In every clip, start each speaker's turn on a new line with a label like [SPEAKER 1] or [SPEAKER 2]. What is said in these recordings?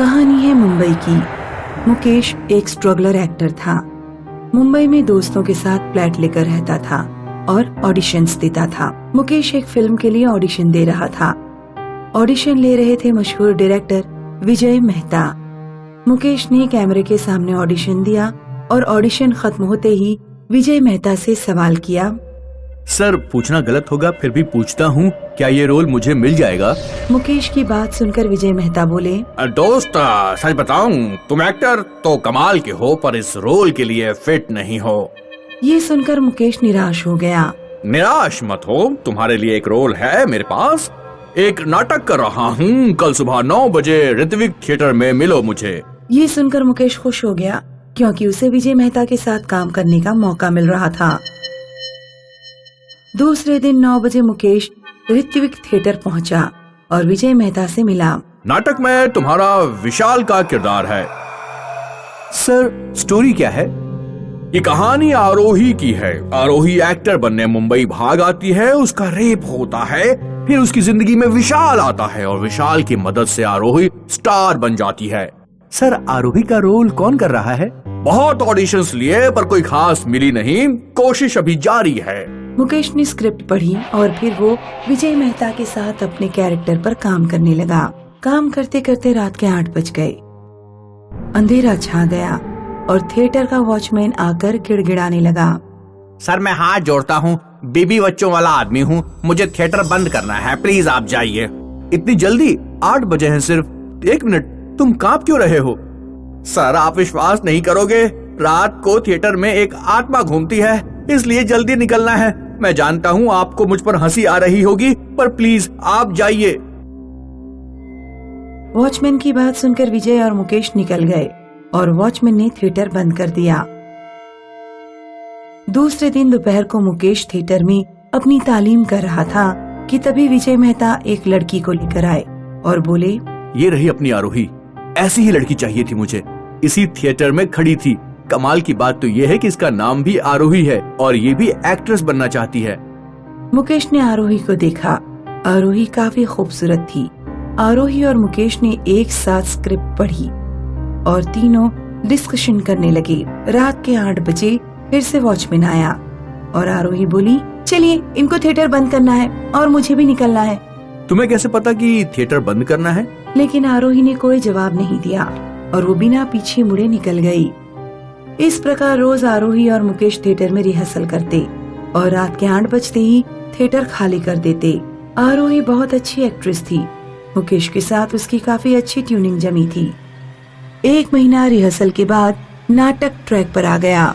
[SPEAKER 1] कहानी है मुंबई की। मुकेश एक स्ट्रगलर एक्टर था। मुंबई में दोस्तों के साथ फ्लैट लेकर रहता था और ऑडिशंस देता था। मुकेश एक फिल्म के लिए ऑडिशन दे रहा था। ऑडिशन ले रहे थे मशहूर डायरेक्टर विजय मेहता। मुकेश ने कैमरे के सामने ऑडिशन दिया और ऑडिशन खत्म होते ही विजय मेहता से सवाल किया।
[SPEAKER 2] सर, पूछना गलत होगा फिर भी पूछता हूँ, क्या ये रोल मुझे मिल जाएगा?
[SPEAKER 1] मुकेश की बात सुनकर विजय मेहता बोले,
[SPEAKER 3] दोस्त सच बताऊं, तुम एक्टर तो कमाल के हो पर इस रोल के लिए फिट नहीं हो।
[SPEAKER 1] ये सुनकर मुकेश निराश हो गया।
[SPEAKER 3] निराश मत हो, तुम्हारे लिए एक रोल है मेरे पास। एक नाटक कर रहा हूँ, कल सुबह 9 बजे ऋत्विक थिएटर में मिलो मुझे।
[SPEAKER 1] ये सुनकर मुकेश खुश हो गया क्योंकि उसे विजय मेहता के साथ काम करने का मौका मिल रहा था। दूसरे दिन 9 बजे मुकेश ऋत्विक थिएटर पहुंचा और विजय मेहता से मिला।
[SPEAKER 3] नाटक में तुम्हारा विशाल का किरदार है।
[SPEAKER 2] सर, स्टोरी क्या है?
[SPEAKER 3] ये कहानी आरोही की है। आरोही एक्टर बनने मुंबई भाग आती है, उसका रेप होता है, फिर उसकी जिंदगी में विशाल आता है और विशाल की मदद से आरोही स्टार बन जाती है।
[SPEAKER 2] सर, आरोही का रोल कौन कर रहा है?
[SPEAKER 3] बहुत ऑडिशंस लिए पर कोई खास मिली नहीं, कोशिश अभी जारी है।
[SPEAKER 1] मुकेश ने स्क्रिप्ट पढ़ी और फिर वो विजय मेहता के साथ अपने कैरेक्टर पर काम करने लगा। काम करते करते रात के 8 बज गए। अंधेरा छा गया और थिएटर का वॉचमैन आकर गिड़गिड़ाने लगा।
[SPEAKER 3] सर, मैं हाथ जोड़ता हूँ, बीबी बच्चों वाला आदमी हूँ, मुझे थिएटर बंद करना है, प्लीज आप जाइए।
[SPEAKER 2] इतनी जल्दी? 8 बजे हैं सिर्फ। 1 मिनट, तुम कांप क्यों रहे हो?
[SPEAKER 3] सर, आप विश्वास नहीं करोगे, रात को थिएटर में एक आत्मा घूमती है, इसलिए जल्दी निकलना है। मैं जानता हूँ आपको मुझ पर हंसी आ रही होगी, पर प्लीज आप जाइए।
[SPEAKER 1] वॉचमैन की बात सुनकर विजय और मुकेश निकल गए और वॉचमैन ने थिएटर बंद कर दिया। दूसरे दिन दोपहर को मुकेश थिएटर में अपनी तालीम कर रहा था कि तभी विजय मेहता एक लड़की को लेकर आए और बोले,
[SPEAKER 2] ये रही अपनी आरोही, ऐसी ही लड़की चाहिए थी मुझे। इसी थिएटर में खड़ी थी। कमाल की बात तो ये है कि इसका नाम भी आरोही है और ये भी एक्ट्रेस बनना चाहती है।
[SPEAKER 1] मुकेश ने आरोही को देखा। आरोही काफी खूबसूरत थी। आरोही और मुकेश ने एक साथ स्क्रिप्ट पढ़ी और तीनों डिस्कशन करने लगे। रात के 8 बजे फिर से वॉचमैन आया और आरोही बोली, चलिए इनको थिएटर बंद करना है और मुझे भी निकलना है।
[SPEAKER 2] तुम्हें कैसे पता कि थिएटर बंद करना है?
[SPEAKER 1] लेकिन आरोही ने कोई जवाब नहीं दिया और वो बिना पीछे मुड़े निकल गई। इस प्रकार रोज आरोही और मुकेश थिएटर में रिहर्सल करते और रात के 8 बजते ही थिएटर खाली कर देते। आरोही बहुत अच्छी एक्ट्रेस थी। मुकेश के साथ उसकी काफी अच्छी ट्यूनिंग जमी थी। 1 महीना रिहर्सल के बाद नाटक ट्रैक पर आ गया।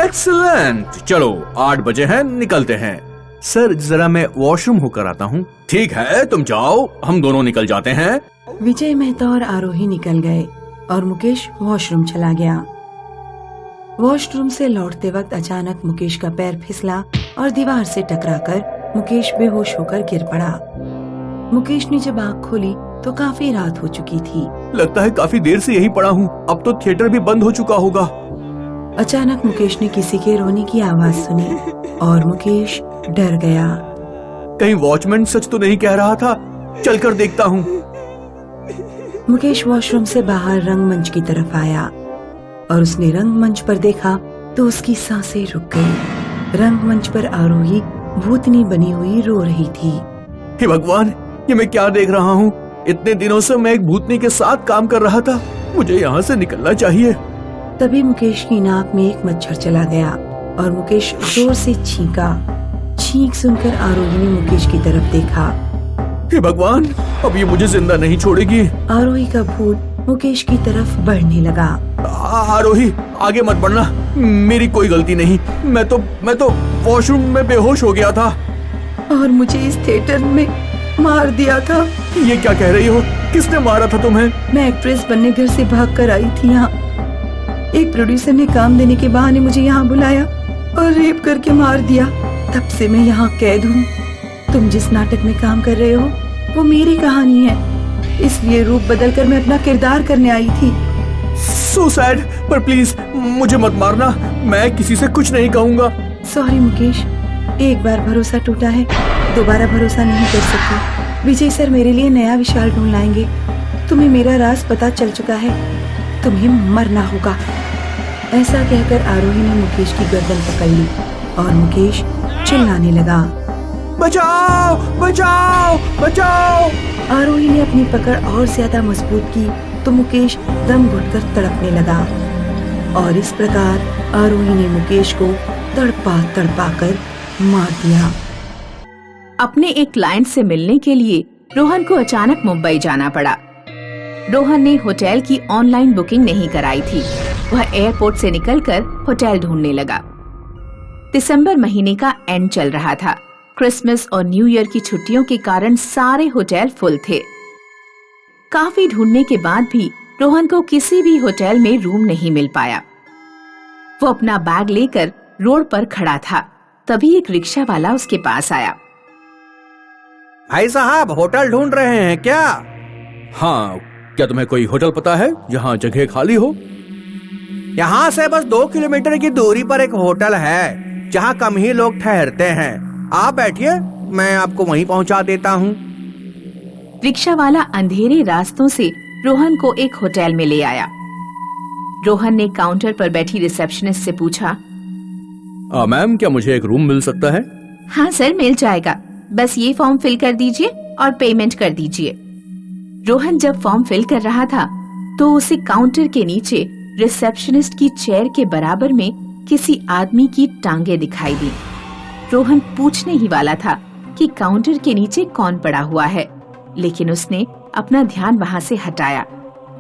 [SPEAKER 3] एक्सीलेंट, चलो 8 बजे हैं, निकलते हैं।
[SPEAKER 2] सर, जरा मैं वॉशरूम होकर आता हूँ।
[SPEAKER 3] ठीक है, तुम जाओ, हम दोनों निकल जाते हैं।
[SPEAKER 1] विजय मेहता और आरोही निकल गए और मुकेश वॉशरूम चला गया। वॉशरूम से लौटते वक्त अचानक मुकेश का पैर फिसला और दीवार से टकराकर मुकेश बेहोश होकर गिर पड़ा। मुकेश ने जब आँख खोली तो काफी रात हो चुकी थी।
[SPEAKER 2] लगता है काफी देर से यहीं पड़ा हूँ, अब तो थिएटर भी बंद हो चुका होगा।
[SPEAKER 1] अचानक मुकेश ने किसी के रोने की आवाज सुनी और मुकेश डर गया।
[SPEAKER 2] कहीं वॉचमैन सच तो नहीं कह रहा था? चलकर देखता हूँ।
[SPEAKER 1] मुकेश वॉशरूम से बाहर रंगमंच की तरफ आया और उसने रंगमंच पर देखा तो उसकी सांसें रुक गई। रंगमंच पर आरोही भूतनी बनी हुई रो रही थी।
[SPEAKER 2] हे भगवान, ये मैं क्या देख रहा हूँ? इतने दिनों से मैं एक भूतनी के साथ काम कर रहा था, मुझे यहाँ से निकलना चाहिए।
[SPEAKER 1] तभी मुकेश की नाक में एक मच्छर चला गया और मुकेश जोर से छींका। छींक सुनकर आरोही ने मुकेश की तरफ देखा।
[SPEAKER 2] हे भगवान, अब ये मुझे जिंदा नहीं छोड़ेगी।
[SPEAKER 1] आरोही का भूत मुकेश की तरफ बढ़ने लगा।
[SPEAKER 2] आरोही, आगे मत बढ़ना, मेरी कोई गलती नहीं। मैं तो वॉशरूम में बेहोश हो गया था
[SPEAKER 1] और मुझे इस थिएटर में मार दिया था।
[SPEAKER 2] ये क्या कह रही हो? किसने मारा था तुम्हें?
[SPEAKER 1] मैं एक्ट्रेस बनने घर से भाग कर आई थी यहाँ। एक प्रोड्यूसर ने काम देने के बहाने मुझे यहाँ बुलाया और रेप करके मार दिया। तब से मैं यहाँ कैद हूँ। तुम जिस नाटक में काम कर रहे हो वो मेरी कहानी है, इसलिए रूप बदलकर मैं अपना किरदार करने आई थी।
[SPEAKER 2] सो सैड, पर प्लीज मुझे मत मारना, मैं किसी से कुछ नहीं कहूँगा।
[SPEAKER 1] सॉरी मुकेश, एक बार भरोसा टूटा है, दोबारा भरोसा नहीं कर सकती। विजय सर मेरे लिए नया विशाल ढूंढ लाएंगे। तुम्हें मेरा राज पता चल चुका है, तुम्हें मरना होगा। ऐसा कहकर आरोही ने मुकेश की गर्दन पकड़ ली और मुकेश चिल्लाने लगा,
[SPEAKER 2] बचाओ बचाओ बचाओ।
[SPEAKER 1] आरोही ने अपनी पकड़ और ज्यादा मजबूत की तो मुकेश दम घुटकर तड़पने लगा और इस प्रकार आरोही ने मुकेश को तड़पा तड़पा कर मार दिया।
[SPEAKER 4] अपने एक क्लाइंट से मिलने के लिए रोहन को अचानक मुंबई जाना पड़ा। रोहन ने होटल की ऑनलाइन बुकिंग नहीं कराई थी। वह एयरपोर्ट से निकलकर होटल ढूंढने लगा। दिसंबर महीने का एंड चल रहा था। क्रिसमस और न्यू ईयर की छुट्टियों के कारण सारे होटल फुल थे। काफी ढूंढने के बाद भी रोहन को किसी भी होटल में रूम नहीं मिल पाया। वो अपना बैग लेकर रोड पर खड़ा था। तभी एक रिक्शा वाला उसके पास आया।
[SPEAKER 2] भाई साहब, होटल ढूंढ रहे हैं क्या?
[SPEAKER 3] हाँ, क्या तुम्हें कोई होटल पता है जहाँ जगह खाली हो?
[SPEAKER 2] यहाँ से बस 2 किलोमीटर की दूरी पर एक होटल है जहाँ कम ही लोग ठहरते हैं। आप बैठिए, मैं आपको वहीं पहुँचा देता हूँ।
[SPEAKER 4] रिक्शा वाला अंधेरे रास्तों से रोहन को एक होटल में ले आया। रोहन ने काउंटर पर बैठी रिसेप्शनिस्ट से पूछा,
[SPEAKER 3] मैम, क्या मुझे एक रूम मिल सकता है?
[SPEAKER 4] हाँ सर, मिल जाएगा। बस ये फॉर्म फिल कर दीजिए और पेमेंट कर दीजिए। रोहन जब फॉर्म फिल कर रहा था तो उसे काउंटर के नीचे रिसेप्शनिस्ट की चेयर के बराबर में किसी आदमी की टांगे दिखाई दी। रोहन पूछने ही वाला था कि काउंटर के नीचे कौन पड़ा हुआ है, लेकिन उसने अपना ध्यान वहां से हटाया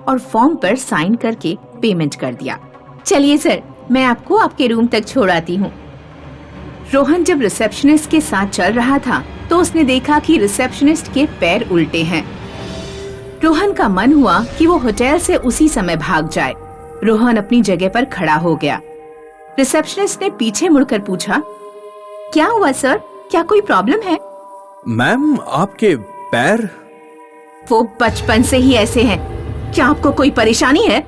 [SPEAKER 4] और फॉर्म पर साइन करके पेमेंट कर दिया। चलिए सर, मैं आपको आपके रूम तक छोड़ आती हूँ। रोहन जब रिसेप्शनिस्ट के साथ चल रहा था तो उसने देखा कि रिसेप्शनिस्ट के पैर उल्टे हैं। रोहन का मन हुआ कि वो होटल से उसी समय भाग जाए। रोहन अपनी जगह पर खड़ा हो गया। रिसेप्शनिस्ट ने पीछे मुड़कर पूछा, क्या हुआ सर, क्या कोई प्रॉब्लम है?
[SPEAKER 3] मैम, आपके पैर?
[SPEAKER 4] वो बचपन से ही ऐसे हैं। क्या आपको कोई परेशानी है?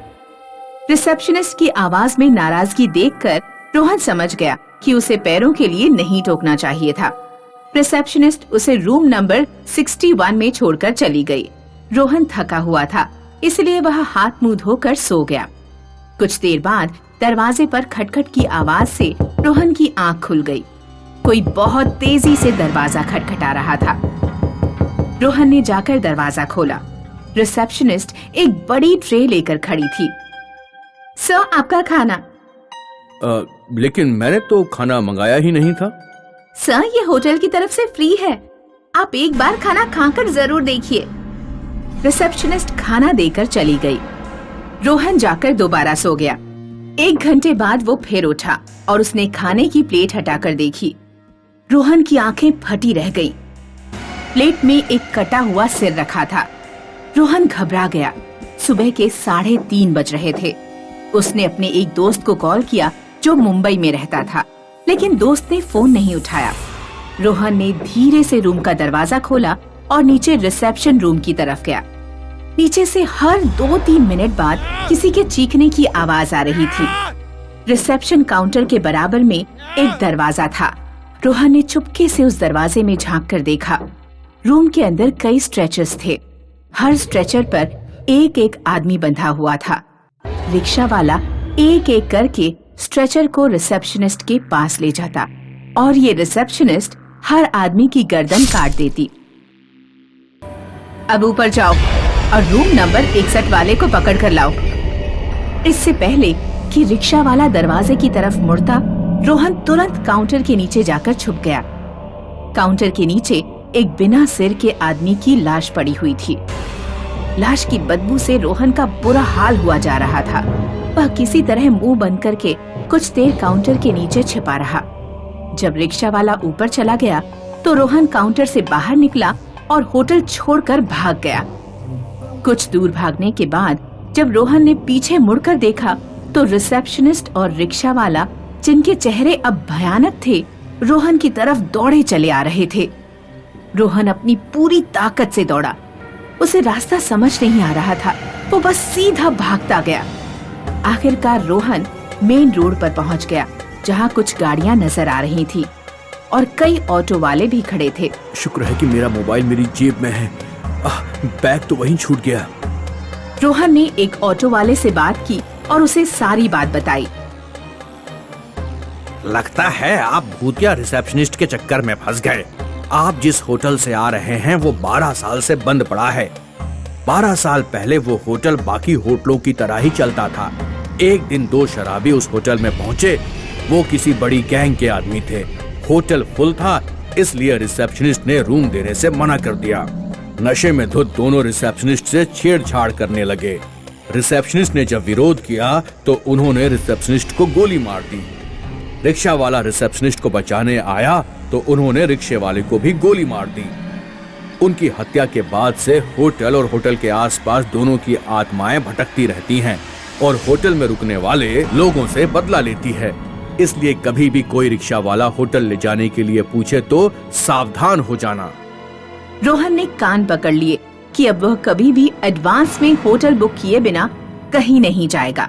[SPEAKER 4] रिसेप्शनिस्ट की आवाज में नाराजगी देखकर रोहन समझ गया कि उसे पैरों के लिए नहीं टोकना चाहिए था। रिसेप्शनिस्ट उसे रूम नंबर 61 में छोड़कर चली गई। रोहन थका हुआ था, इसलिए वह हाथ मुंह धोकर सो गया। कुछ देर बाद दरवाजे पर खटखट की आवाज से रोहन की आंख खुल गई। कोई बहुत तेजी से दरवाजा खटखटा रहा था। रोहन ने जाकर दरवाजा खोला। रिसेप्शनिस्ट एक बड़ी ट्रे लेकर खड़ी थी। सर, आपका खाना।
[SPEAKER 3] लेकिन मैंने तो खाना मंगाया ही नहीं था।
[SPEAKER 4] सर, ये होटल की तरफ से फ्री है। आप एक बार खाना खाकर जरूर देखिए। रिसेप्शनिस्ट खाना देकर चली गई। रोहन जाकर दोबारा सो गया। 1 घंटे बाद वो फिर उठा और उसने खाने की प्लेट हटाकर देखी। रोहन की आंखें फटी रह गईं। प्लेट में एक कटा हुआ सिर रखा था। रोहन घबरा गया। सुबह के 3:30 बज रहे थे। उसने अपने एक दोस्त को कॉल किया जो मुंबई में रहता था, लेकिन दोस्त ने फोन नहीं उठाया। रोहन ने धीरे से रूम का दरवाजा खोला और नीचे रिसेप्शन रूम की तरफ गया। नीचे से हर 2-3 मिनट बाद किसी के चीखने की आवाज आ रही थी। रिसेप्शन काउंटर के बराबर में एक दरवाजा था। रोहन ने चुपके से उस दरवाजे में झांक कर देखा। रूम के अंदर कई स्ट्रेचर्स थे। हर स्ट्रेचर पर एक एक आदमी बंधा हुआ था। रिक्शा वाला एक एक करके स्ट्रेचर को रिसेप्शनिस्ट के पास ले जाता और ये रिसेप्शनिस्ट हर आदमी की गर्दन काट देती। अब ऊपर जाओ और रूम नंबर 61 वाले को पकड़ कर लाओ। इससे पहले कि रिक्शा वाला दरवाजे की तरफ मुड़ता, रोहन तुरंत काउंटर के नीचे जाकर छुप गया। काउंटर के नीचे एक बिना सिर के आदमी की लाश पड़ी हुई थी। लाश की बदबू से रोहन का बुरा हाल हुआ जा रहा था। वह किसी तरह मुंह बंद करके कुछ देर काउंटर के नीचे छिपा रहा। जब रिक्शा वाला ऊपर चला गया तो रोहन काउंटर से बाहर निकला और होटल छोड़कर भाग गया। कुछ दूर भागने के बाद जब रोहन ने पीछे मुड़कर देखा तो रिसेप्शनिस्ट और रिक्शा वाला, जिनके चेहरे अब भयानक थे, रोहन की तरफ दौड़े चले आ रहे थे। रोहन अपनी पूरी ताकत से दौड़ा। उसे रास्ता समझ नहीं आ रहा था। वो बस सीधा भागता गया। आखिरकार रोहन मेन रोड पर पहुंच गया, जहां कुछ गाड़ियां नजर आ रही थी और कई ऑटो वाले भी खड़े थे।
[SPEAKER 3] शुक्र है कि मेरा मोबाइल मेरी जेब में है। बैग तो वहीं छूट गया।
[SPEAKER 4] रोहन ने एक ऑटो वाले से बात की और उसे सारी बात बताई।
[SPEAKER 3] लगता है आप भूतिया रिसेप्शनिस्ट के चक्कर में फंस गए। आप जिस होटल से आ रहे हैं वो 12 साल से बंद पड़ा है। 12 साल पहले वो होटल बाकी होटलों की तरह ही चलता था। एक दिन 2 शराबी उस होटल में पहुंचे। वो किसी बड़ी गैंग के आदमी थे। होटल फुल था, इसलिए रिसेप्शनिस्ट ने रूम देने से मना कर दिया। नशे में धुत दोनों रिसेप्शनिस्ट से छेड़छाड़ करने लगे। रिसेप्शनिस्ट ने जब विरोध किया तो उन्होंने रिसेप्शनिस्ट को गोली मार दी। रिक्शा वाला रिसेप्शनिस्ट को बचाने आया तो उन्होंने रिक्शे वाले को भी गोली मार दी। उनकी हत्या के बाद से होटल और होटल के आसपास दोनों की आत्माएं भटकती रहती हैं और होटल में रुकने वाले लोगों से बदला लेती है। इसलिए कभी भी कोई रिक्शा वाला होटल ले जाने के लिए पूछे तो सावधान हो जाना।
[SPEAKER 4] रोहन ने कान पकड़ लिए कि अब वह कभी भी एडवांस में होटल बुक किए बिना कहीं नहीं जाएगा।